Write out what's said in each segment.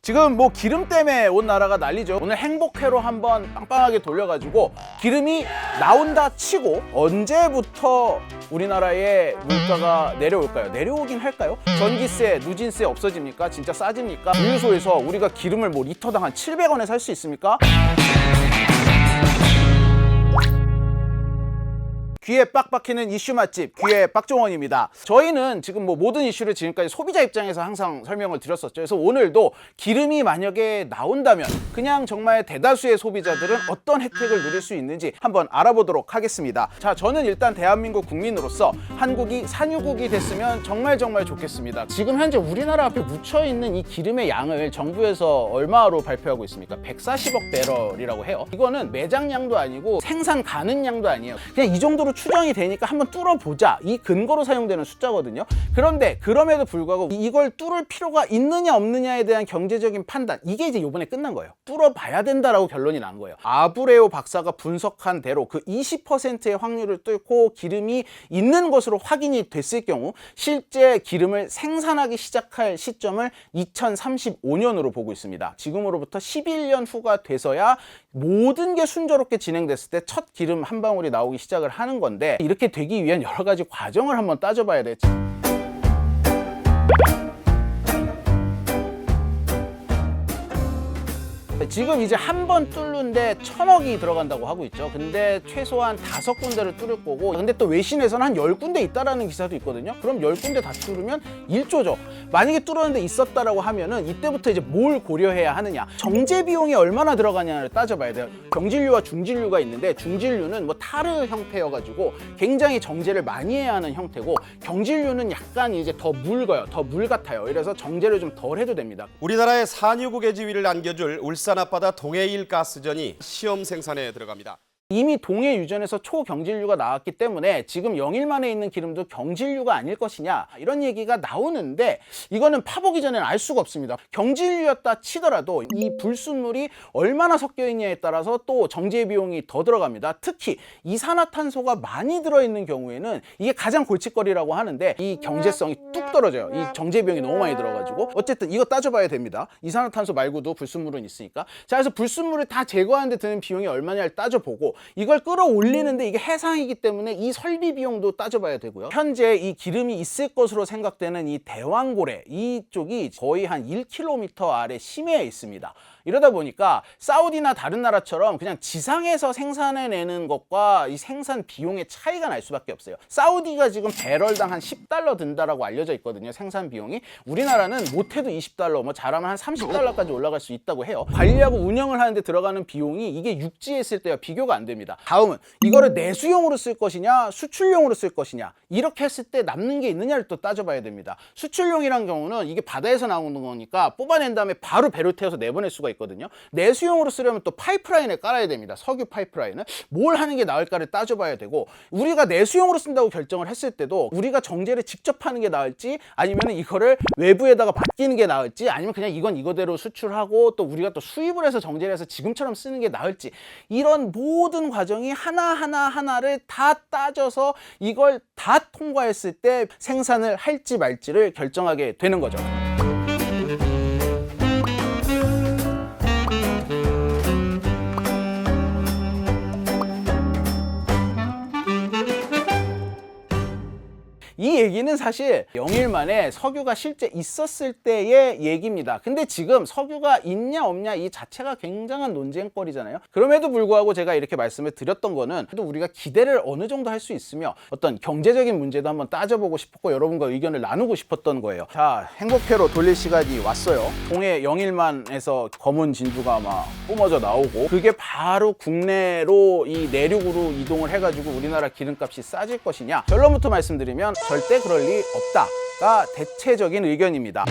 지금 뭐 기름 때문에 온 나라가 난리죠. 오늘 행복회로 한번 빵빵하게 돌려가지고 기름이 나온다 치고 언제부터 우리나라의 물가가 내려올까요? 내려오긴 할까요? 전기세, 누진세 없어집니까? 진짜 싸집니까? 주유소에서 우리가 기름을 뭐 리터당 한 700원에 살 수 있습니까? 귀에 빡 박히는 이슈 맛집 귀의 박종원입니다. 저희는 지금 뭐 모든 이슈를 지금까지 소비자 입장에서 항상 설명을 드렸었죠. 그래서 오늘도 기름이 만약에 나온다면 그냥 정말 대다수의 소비자들은 어떤 혜택을 누릴 수 있는지 한번 알아보도록 하겠습니다. 자, 저는 일단 대한민국 국민으로서 한국이 산유국이 됐으면 정말 좋겠습니다. 지금 현재 우리나라 앞에 묻혀있는 이 기름의 양을 정부에서 얼마로 발표하고 있습니까? 140억 배럴이라고 해요. 이거는 매장량도 아니고 생산 가능량도 아니에요. 그냥 이 정도로 추정이 되니까 한번 뚫어보자, 이 근거로 사용되는 숫자거든요. 그런데 그럼에도 불구하고 이걸 뚫을 필요가 있느냐 없느냐에 대한 경제적인 판단, 이게 이제 요번에 끝난 거예요. 뚫어봐야 된다라고 결론이 난 거예요. 아브레오 박사가 분석한 대로 그 20%의 확률을 뚫고 기름이 있는 것으로 확인이 됐을 경우 실제 기름을 생산하기 시작할 시점을 2035년으로 보고 있습니다. 지금으로부터 11년 후가 돼서야 모든 게 순조롭게 진행됐을 때 첫 기름 한 방울이 나오기 시작을 하는 건데, 이렇게 되기 위한 여러 가지 과정을 한번 따져봐야 되지. 지금 이제 한 번 뚫는데 1000억이 들어간다고 하고 있죠. 근데 최소한 5군데를 뚫을 거고, 근데 또 외신에서는 한 10군데 있다라는 기사도 있거든요. 그럼 10군데 다 뚫으면 1조죠. 만약에 뚫었는데 있었다라고 하면은 이때부터 이제 뭘 고려해야 하느냐, 정제 비용이 얼마나 들어가냐를 따져봐야 돼요. 경질류와 중질류가 있는데, 중질류는 뭐 타르 형태여가지고 굉장히 정제를 많이 해야 하는 형태고, 경질류는 약간 이제 더 묽어요. 더 물 같아요. 그래서 정제를 좀 덜 해도 됩니다. 우리나라의 산유국의 지위를 안겨줄 울산 앞바다 동해일 가스전이 시험 생산에 들어갑니다. 이미 동해 유전에서 초경질류가 나왔기 때문에 지금 영일만에 있는 기름도 경질류가 아닐 것이냐, 이런 얘기가 나오는데 이거는 파보기 전에는 알 수가 없습니다. 경질류였다 치더라도 이 불순물이 얼마나 섞여 있냐에 따라서 또 정제 비용이 더 들어갑니다. 특히 이산화탄소가 많이 들어있는 경우에는 이게 가장 골칫거리라고 하는데, 이 경제성이 뚝 떨어져요. 이 정제 비용이 너무 많이 들어가지고. 어쨌든 이거 따져봐야 됩니다. 이산화탄소 말고도 불순물은 있으니까. 자, 그래서 불순물을 다 제거하는 데 드는 비용이 얼마냐를 따져보고, 이걸 끌어올리는데 이게 해상이기 때문에 이 설비 비용도 따져봐야 되고요. 현재 이 기름이 있을 것으로 생각되는 이 대왕고래, 이쪽이 거의 한 1km 아래 심해에 있습니다. 이러다 보니까 사우디나 다른 나라처럼 그냥 지상에서 생산해내는 것과 이 생산 비용의 차이가 날 수밖에 없어요. 사우디가 지금 배럴당 한 10달러 든다라고 알려져 있거든요, 생산 비용이. 우리나라는 못해도 20달러, 뭐 잘하면 한 30달러까지 올라갈 수 있다고 해요. 관리하고 운영을 하는데 들어가는 비용이 이게 육지에 있을 때와 비교가 안 됩니다. 다음은 이거를 내수용으로 쓸 것이냐 수출용으로 쓸 것이냐, 이렇게 했을 때 남는 게 있느냐를 또 따져봐야 됩니다. 수출용이란 경우는 이게 바다에서 나오는 거니까 뽑아낸 다음에 바로 배를 태워서 내보낼 수가 있거든요. 내수용으로 쓰려면 또 파이프라인을 깔아야 됩니다. 석유 파이프라인을. 뭘 하는 게 나을까를 따져봐야 되고, 우리가 내수용으로 쓴다고 결정을 했을 때도 우리가 정제를 직접 하는 게 나을지, 아니면 이거를 외부에다가 맡기는 게 나을지, 아니면 그냥 이건 이거대로 수출하고 또 우리가 또 수입을 해서 정제를 해서 지금처럼 쓰는 게 나을지, 이런 모든 과정이 하나를 다 따져서 이걸 다 통과했을 때 생산을 할지 말지를 결정하게 되는 거죠. 이 얘기는 사실 영일만에 석유가 실제 있었을 때의 얘기입니다. 근데 지금 석유가 있냐 없냐 이 자체가 굉장한 논쟁거리잖아요. 그럼에도 불구하고 제가 이렇게 말씀을 드렸던 거는 또 우리가 기대를 어느 정도 할 수 있으며 어떤 경제적인 문제도 한번 따져보고 싶었고 여러분과 의견을 나누고 싶었던 거예요. 자, 행복회로 돌릴 시간이 왔어요. 동해 영일만에서 검은 진주가 막 뿜어져 나오고, 그게 바로 국내로 이 내륙으로 이동을 해가지고 우리나라 기름값이 싸질 것이냐, 결론부터 말씀드리면 절대 그럴 리 없다가 대체적인 의견입니다.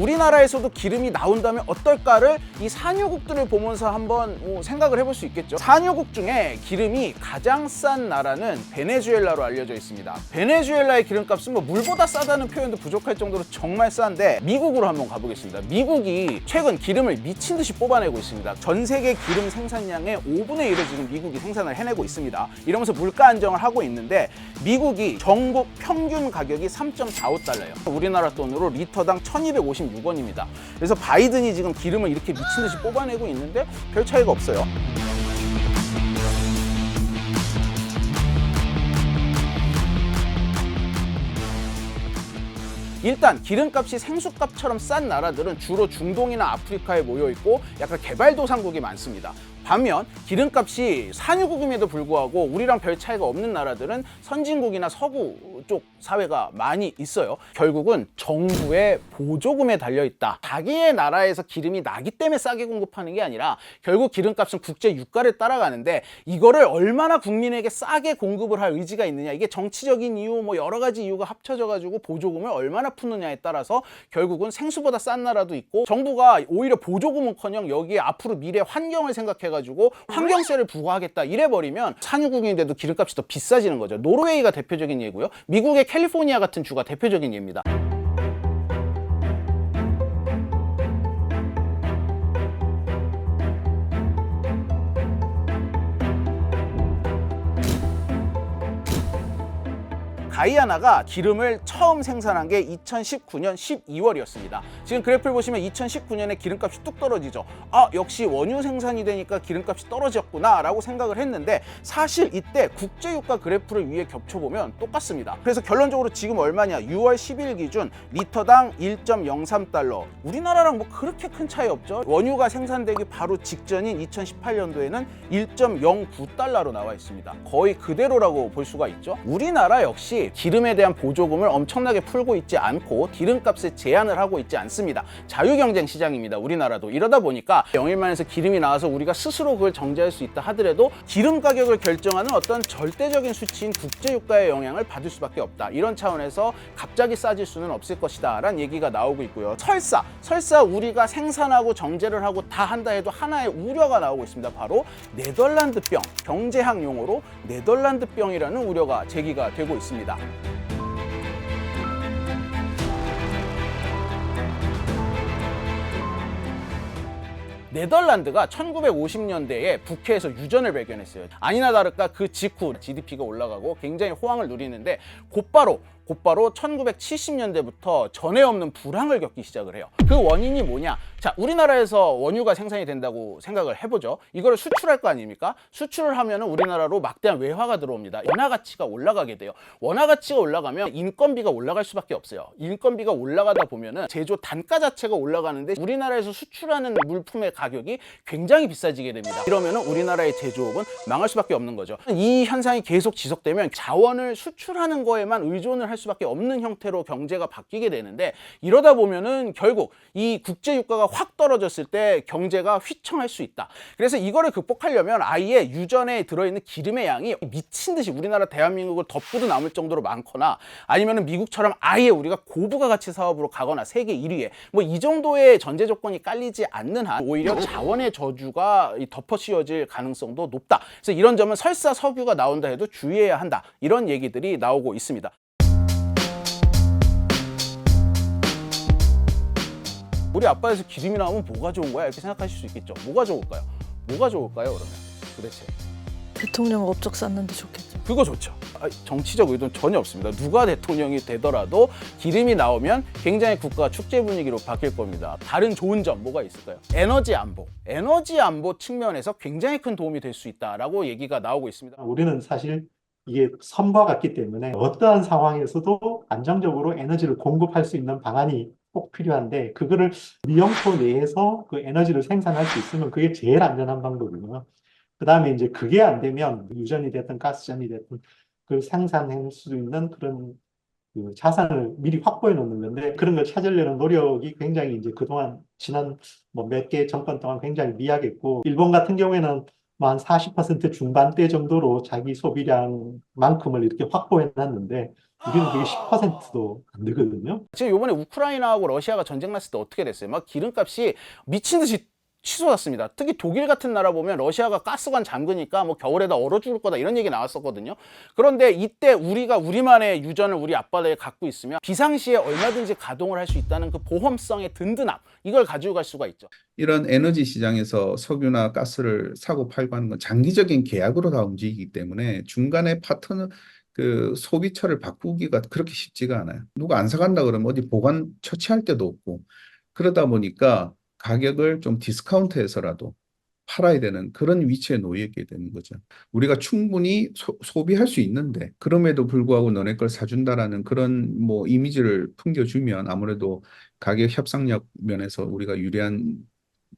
우리나라에서도 기름이 나온다면 어떨까를 이 산유국들을 보면서 한번 생각을 해볼 수 있겠죠. 산유국 중에 기름이 가장 싼 나라는 베네수엘라로 알려져 있습니다. 베네수엘라의 기름값은 뭐 물보다 싸다는 표현도 부족할 정도로 정말 싼데 미국으로 한번 가보겠습니다. 미국이 최근 기름을 미친 듯이 뽑아내고 있습니다. 전 세계 기름 생산량의 5분의 1을 지금 미국이 생산을 해내고 있습니다. 이러면서 물가 안정을 하고 있는데 미국이 전국 평균 가격이 3.45달러예요. 우리나라 돈으로 리터당 1256원입니다. 그래서 바이든이 지금 기름을 이렇게 미친 듯이 뽑아내고 있는데 별 차이가 없어요. 일단 기름값이 생수값처럼 싼 나라들은 주로 중동이나 아프리카에 모여 있고 약간 개발도상국이 많습니다. 반면 기름값이 산유국임에도 불구하고 우리랑 별 차이가 없는 나라들은 선진국이나 서구 쪽 사회가 많이 있어요. 결국은 정부의 보조금에 달려있다. 자기의 나라에서 기름이 나기 때문에 싸게 공급하는 게 아니라 결국 기름값은 국제 유가를 따라가는데 이거를 얼마나 국민에게 싸게 공급을 할 의지가 있느냐, 이게 정치적인 이유 뭐 여러 가지 이유가 합쳐져 가지고 보조금을 얼마나 푸느냐에 따라서 결국은 생수보다 싼 나라도 있고 정부가 오히려 보조금은커녕 여기에 앞으로 미래 환경을 생각해 가지고 환경세를 부과하겠다 이래버리면 산유국인데도 기름값이 더 비싸지는 거죠. 노르웨이가 대표적인 예고요. 미국의 캘리포니아 같은 주가 대표적인 예입니다. 가이아나가 기름을 처음 생산한 게 2019년 12월이었습니다. 지금 그래프를 보시면 2019년에 기름값이 뚝 떨어지죠. 아, 역시 원유 생산이 되니까 기름값이 떨어졌구나 라고 생각을 했는데 사실 이때 국제유가 그래프를 위에 겹쳐보면 똑같습니다. 그래서 결론적으로 지금 얼마냐, 6월 10일 기준 리터당 1.03달러. 우리나라랑 뭐 그렇게 큰 차이 없죠. 원유가 생산되기 바로 직전인 2018년도에는 1.09달러로 나와 있습니다. 거의 그대로라고 볼 수가 있죠. 우리나라 역시 기름에 대한 보조금을 엄청나게 풀고 있지 않고 기름값에 제한을 하고 있지 않습니다. 자유경쟁 시장입니다. 우리나라도. 이러다 보니까 영일만에서 기름이 나와서 우리가 스스로 그걸 정제할 수 있다 하더라도 기름 가격을 결정하는 어떤 절대적인 수치인 국제유가의 영향을 받을 수밖에 없다. 이런 차원에서 갑자기 싸질 수는 없을 것이다 라는 얘기가 나오고 있고요. 설사 우리가 생산하고 정제를 하고 다 한다 해도 하나의 우려가 나오고 있습니다. 바로 네덜란드병, 경제학 용어로 네덜란드병이라는 우려가 제기가 되고 있습니다. 네덜란드가 1950년대에 북해에서 유전을 발견했어요. 아니나 다를까 그 직후 GDP가 올라가고 굉장히 호황을 누리는데 곧바로 1970년대부터 전에 없는 불황을 겪기 시작을 해요. 그 원인이 뭐냐? 자, 우리나라에서 원유가 생산이 된다고 생각을 해보죠. 이거를 수출할 거 아닙니까? 수출을 하면은 우리나라로 막대한 외화가 들어옵니다. 원화 가치가 올라가게 돼요. 원화 가치가 올라가면 인건비가 올라갈 수밖에 없어요. 인건비가 올라가다 보면은 제조 단가 자체가 올라가는데 우리나라에서 수출하는 물품의 가격이 굉장히 비싸지게 됩니다. 이러면은 우리나라의 제조업은 망할 수밖에 없는 거죠. 이 현상이 계속 지속되면 자원을 수출하는 거에만 의존을 할 수밖에 없는 형태로 경제가 바뀌게 되는데 이러다 보면은 결국 이 국제 유가가 확 떨어졌을 때 경제가 휘청할 수 있다. 그래서 이거를 극복하려면 아예 유전에 들어있는 기름의 양이 미친 듯이 우리나라 대한민국을 덮고도 남을 정도로 많거나 아니면은 미국처럼 아예 우리가 고부가 가치 사업으로 가거나 세계 1위에 뭐 이 정도의 전제 조건이 깔리지 않는 한 오히려 자원의 저주가 덮어 씌워질 가능성도 높다. 그래서 이런 점은 설사 석유가 나온다 해도 주의해야 한다. 이런 얘기들이 나오고 있습니다. 우리 앞바다에서 기름이 나오면 뭐가 좋은 거야? 이렇게 생각하실 수 있겠죠. 뭐가 좋을까요? 뭐가 좋을까요, 그러면? 도대체. 대통령 업적 쌓는데 좋겠죠. 그거 좋죠. 정치적 의도는 전혀 없습니다. 누가 대통령이 되더라도 기름이 나오면 굉장히 국가가 축제 분위기로 바뀔 겁니다. 다른 좋은 점 뭐가 있을까요? 에너지 안보 측면에서 굉장히 큰 도움이 될 수 있다라고 얘기가 나오고 있습니다. 우리는 사실 이게 선과 같기 때문에 어떠한 상황에서도 안정적으로 에너지를 공급할 수 있는 방안이 꼭 필요한데 그거를 위영토 내에서 그 에너지를 생산할 수 있으면 그게 제일 안전한 방법이고요. 그 다음에 이제 그게 안 되면 유전이 됐든 가스전이 됐든 그 생산할 수 있는 그런 그 자산을 미리 확보해 놓는 건데 그런 걸 찾으려는 노력이 굉장히 이제 그동안 지난 뭐 몇 개 정권 동안 굉장히 미약했고 일본 같은 경우에는 한 40% 중반대 정도로 자기 소비량만큼을 이렇게 확보해 놨는데 우리는 그게 10%도 안 되거든요. 지금 요번에 우크라이나하고 러시아가 전쟁 났을 때 어떻게 됐어요? 막 기름값이 미친 듯이 치솟았습니다. 특히 독일 같은 나라 보면 러시아가 가스관 잠그니까 뭐 겨울에다 얼어 죽을 거다 이런 얘기 나왔었거든요. 그런데 이때 우리가 우리만의 유전을 우리 앞바다에 갖고 있으면 비상시에 얼마든지 가동을 할 수 있다는 그 보험성의 든든함, 이걸 가지고 갈 수가 있죠. 이런 에너지 시장에서 석유나 가스를 사고 팔고 하는 건 장기적인 계약으로 다 움직이기 때문에 중간에 파트너 그 소비처를 바꾸기가 그렇게 쉽지가 않아요. 누가 안 사간다 그러면 어디 보관 처치할 데도 없고 그러다 보니까 가격을 좀 디스카운트해서라도 팔아야 되는 그런 위치에 놓여 있게 되는 거죠. 우리가 충분히 소비할 수 있는데 그럼에도 불구하고 너네 걸 사준다라는 그런 뭐 이미지를 풍겨주면 아무래도 가격 협상력 면에서 우리가 유리한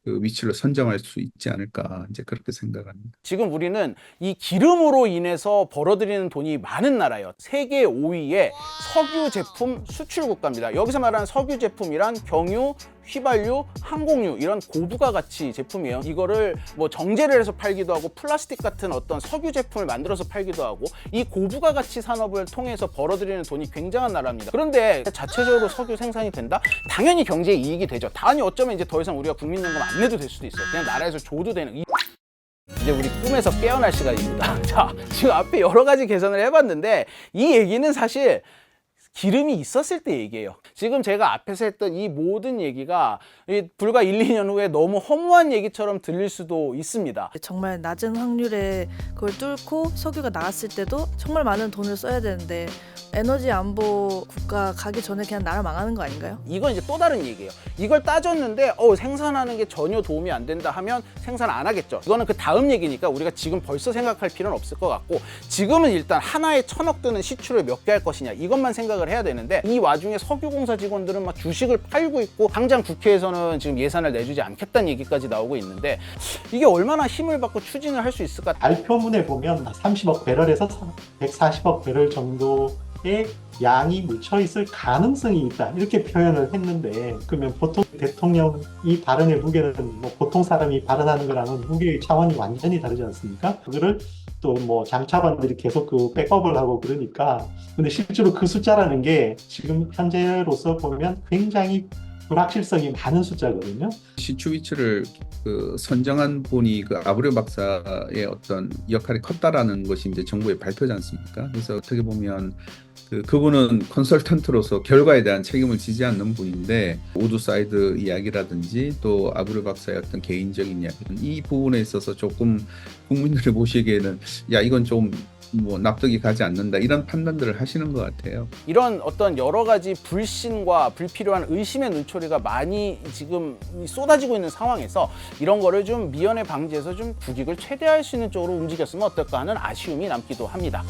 그 위치를 선점할 수 있지 않을까 이제 그렇게 생각합니다. 지금 우리는 이 기름으로 인해서 벌어들이는 돈이 많은 나라예요. 세계 5위의 석유 제품 수출 국가입니다. 여기서 말하는 석유 제품이란 경유, 휘발유, 항공유 이런 고부가 가치 제품이에요. 이거를 뭐 정제를 해서 팔기도 하고 플라스틱 같은 어떤 석유 제품을 만들어서 팔기도 하고 이 고부가 가치 산업을 통해서 벌어들이는 돈이 굉장한 나라입니다. 그런데 자체적으로 석유 생산이 된다? 당연히 경제에 이익이 되죠. 아니 어쩌면 이제 더 이상 우리가 국민연금 안 내도 될 수도 있어요. 그냥 나라에서 줘도 되는 이제 우리 꿈에서 깨어날 시간입니다. 자, 지금 앞에 여러 가지 계산을 해봤는데 이 얘기는 사실 기름이 있었을 때 얘기예요. 지금 제가 앞에서 했던 이 모든 얘기가 불과 1, 2년 후에 너무 허무한 얘기처럼 들릴 수도 있습니다. 정말 낮은 확률에 그걸 뚫고 석유가 나왔을 때도 정말 많은 돈을 써야 되는데 에너지 안보 국가 가기 전에 그냥 나라 망하는 거 아닌가요? 이건 이제 또 다른 얘기예요. 이걸 따졌는데 생산하는 게 전혀 도움이 안 된다 하면 생산 안 하겠죠. 이거는 그 다음 얘기니까 우리가 지금 벌써 생각할 필요는 없을 것 같고 지금은 일단 하나에 1,000억 드는 시추를 몇 개 할 것이냐 이것만 생각을 해야 되는데 이 와중에 석유공사 직원들은 막 주식을 팔고 있고 당장 국회에서는 지금 예산을 내주지 않겠다는 얘기까지 나오고 있는데 이게 얼마나 힘을 받고 추진을 할 수 있을까? 발표문에 보면 30억 배럴에서 140억 배럴 정도의 양이 묻혀 있을 가능성이 있다 이렇게 표현을 했는데 그러면 보통 대통령이 발언의 무게는 뭐 보통 사람이 발언하는 거랑은 무게의 차원이 완전히 다르지 않습니까? 그거를 또 뭐 장차관들이 계속 그 백업을 하고 그러니까 근데 실제로 그 숫자라는 게 지금 현재로서 보면 굉장히 불확실성이 많은 숫자거든요. 시추 위치를 그 선정한 분이 그 아브레 박사의 어떤 역할이 컸다라는 것이 이제 정부의 발표지 않습니까? 그래서 어떻게 보면 그분은 컨설턴트로서 결과에 대한 책임을 지지 않는 분인데 오드사이드 이야기라든지 또 아브레 박사의 어떤 개인적인 이야기 이 부분에 있어서 조금 국민들이 보시기에는 야 이건 좀 뭐 납득이 가지 않는다 이런 판단들을 하시는 것 같아요. 이런 어떤 여러 가지 불신과 불필요한 의심의 눈초리가 많이 지금 쏟아지고 있는 상황에서 이런 거를 좀 미연에 방지해서 좀 국익을 최대화할 수 있는 쪽으로 움직였으면 어떨까 하는 아쉬움이 남기도 합니다.